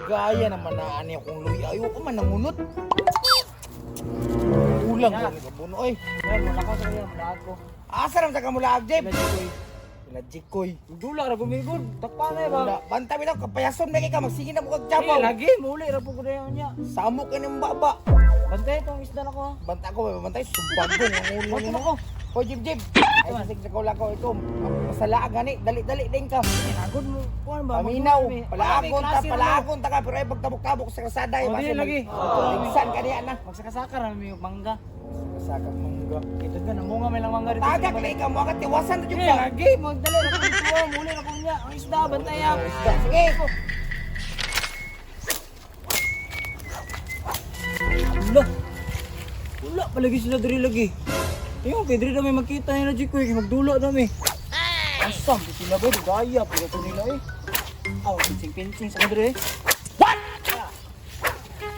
Gaya naman na ani akong luya. Ayoko man nangunot. Ulang ko ni kabuno oy. Ay, mula ko sa iya, mula ko. Asa ram sa kamulaag, Jeb? Jikoy. Pila jikoy. Dula ra gumigod. Takpa na ba? Banta bitaw kapayason na kay ka magsige na mo kag Eh, jabaw. lagi muli ra po ko na niya. Samok ka ng baba. Bantay itong isda na ko ha. Banta ko, bantay sumbagong ang ulo Bantay nimo. ko. Hoy, Jeb. Ay sasig sa kaula ko ito. Masala gani, dali-dali din ka. Agod mo. Kuan ba? Paminaw, palaagon ta ka pero ay pagtabok-tabok sa kasada ay Oh, di lagi. Tingsan ka diyan na. Magsakasaka ra mi mangga. Sakak mangga. Ito ka na munga may lang mangga dito. Tagak lay ka mo agad tiwasan to Eh, ka. lagi magdali ra ko dito. Muli ra ko niya. Ang isda bantay ya. Sige. Wala. Wala palagi sila diri lagi. Ayun, kay diri na may makita nila Jikoy, magdula na mi. Asam, di sila ba? Gaya, pero ito nila eh. Aw, pinsing-pinsing sa diri. What?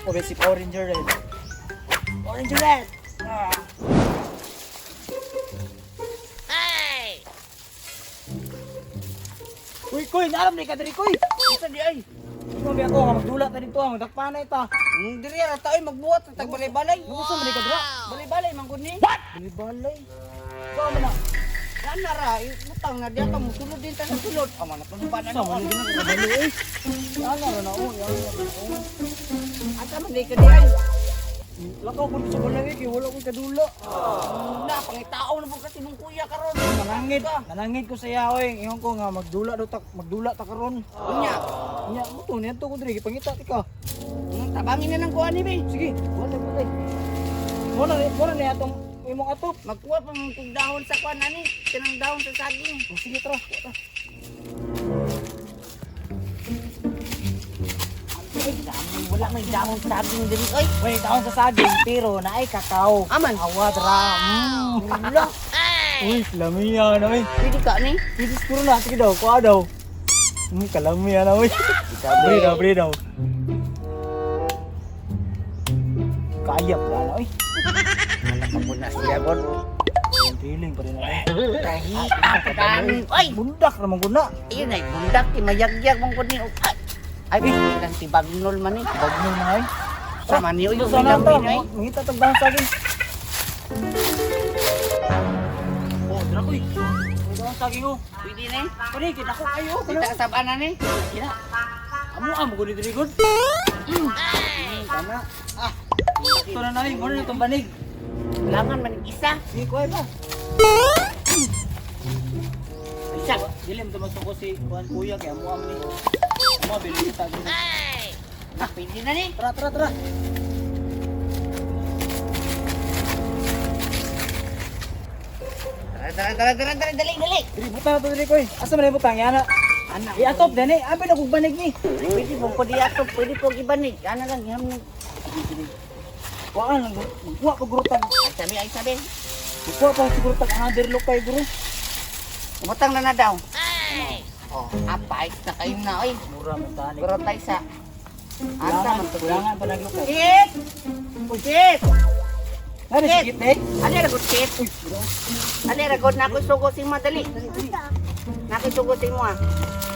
O, si Orange Red. Orange Red! Ah. Uy, Koy, naalam na ka diri, Koy! Isa di ay! Sabi ako, magdula ta dito, magdakpa na ita. Diri ra taoy magbuhat tag balay-balay. Gusto mo ni ka dira? Balay-balay man gud ni. Bali-balay. Ikaw mo na. Kana ra, utang na diya ka mo sulod din ta sa sulod. Ama na pang ba na. Sa man gina ka bali eh. Yan na na oh, yan na. Asa man di ka di ay. Lakaw ko sa balay kay wala ko kadula. Na pangitao na pud kasi mong kuya karon. Nanangit ko sa iya oy. Ingon ko nga magdula ta karon. Unya, Nya mo to niya to ko diri pangita ti ka. tabangin na ng kuha ni be. Sige, wala ko tay. Mo na atong imong atop. Magkuha pa mong kog dahon sa kuha ani, kanang dahon sa saging. O, sige tara. Wala. Wala may dahon sa saging diri oy. May taon sa saging pero naay kakao. Aman. Awad ra. Wala. Uy, lamiya na oy. Pwede ka ni. Pwede siguro na. Sige daw, kuha daw. Kalamiya na oy. Beri daw. Kayap na oy. Kapunas niya god. Feeling pa rin ako. Tahi, kani. Oy, Bundak naman ko na. ayun ay bundak ti mayagyag mong gud ni. Ay, ilang tibagnol man ni. Bag mo na oy. Sama ni oy, Sana ilang to. ni ay. Mangita tagdahan sa akin. Oh, dra ko eh. Tagdahan sa akin oh. Pwede ni. Pare, kita ko kayo. Kita kasabaan na ni. Kina. Amo guni diri gud. Tama. Ah, Ito na na mo na itong banig. kailangan man isa. Sige ko ba? Isa. Dilim tumas ko si Juan Kuya kaya mo ni. Mo bili kita gud. Ah, pwede na ni. Tara. Tara, dali. Dili butang to dili ko eh. Asa man butang yana? Anak. Iatop dani, abi na kog banig ni. Pwede mo po diato, pwede po gibanig. Ano lang, yan mo. Kuan lang magkuha ko grutan. Ay sabi. Kuha pa siguro tag another look kay bro. Umutang na daw. Oh, apay na kayo na, oy. Mura man tani. Pero tayo sa... Asa man to. Kulangan pa nag look. Kit! Kit! Ano Kit! sikit eh? Ano ragot, Kit? Ano ragot na ako sugosin mo, dali. Na ako sugosin mo, ha.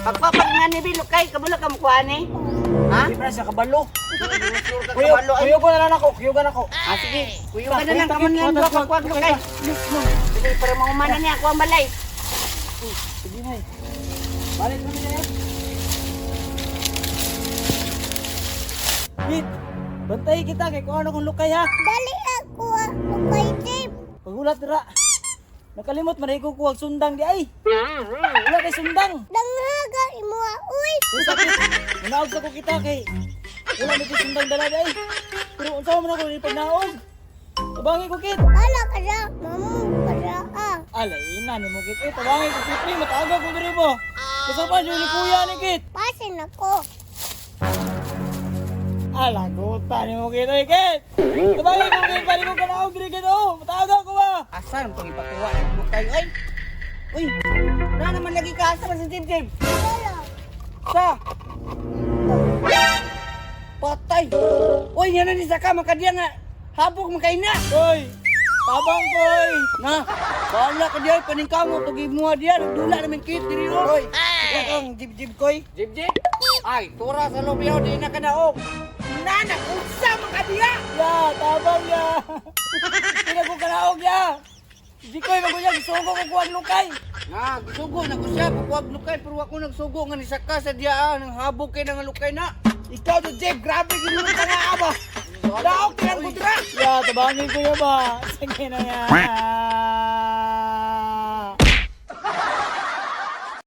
Pagpapag nga ni Bilo, kay, kabula ka mukha ni. Ha? Di pa sa kabalo. Kuyo, Kuyo ko na lang ako, kuyugan ako. Ah, sige. Kuyo ka na lang, kamon nga doon, pagpag mo, kay. Sige, para maumana niya ako ang balay. Sige na eh. Balik kami na yan. Kit, bantay kita kay kung ano kung lukay ha. Dali ako kay Jim. Pagulat dira. Nakalimot man ko kuwag sundang di ay. Wala kay sundang. Danghaga imo uy. Sakit. Manaog sa ko kita kay wala nito sundang dala di ay. Pero unsa man ako ni pagnaog. Tabangi ko kit. Ala ka na, mamu para ah. Alay ina ni mo kit. Tabangi ko kit. Mataagaw ko diri mo. Kasi pa ni kuya ni kit. Pasin ako. Ala gota ni mo kit ay kit. Tabangi ko kit. Pari ko kanaog diri kit. Oh, mataagaw ko ba? Asa mo itong ipatuwa mo kayo, oy. Uy, wala naman lagi ka asa man si Jim. Wala. Sa? Patay. Uy, yan na ni Saka, makadya nga. Habog makain na. Koy. Tabang koy. Na, bahala ka diyan, paningkamo, tugi mo diyan. Dula namin kit diri ro. Oy, ikaw kang jib-jib koy. Jib jib. Ay, tura sa lobyaw, di na kanaog. Nanak, unsa mga diya? Ya, tabang ya. Hindi ko kanaog ya. Jikoy, magunyag, sugo ko kuwag lukay. Nga, sugo na ko siya, kukuwag lukay, pero ako nagsugo nga ni Saka sa diya, nang habog kay nang lukay na. Ikaw to, Jeff, grabe, ginulo ka na, aba. Daog, kinang kudra. Ya, tabangin ko ya ba? Sige na ya.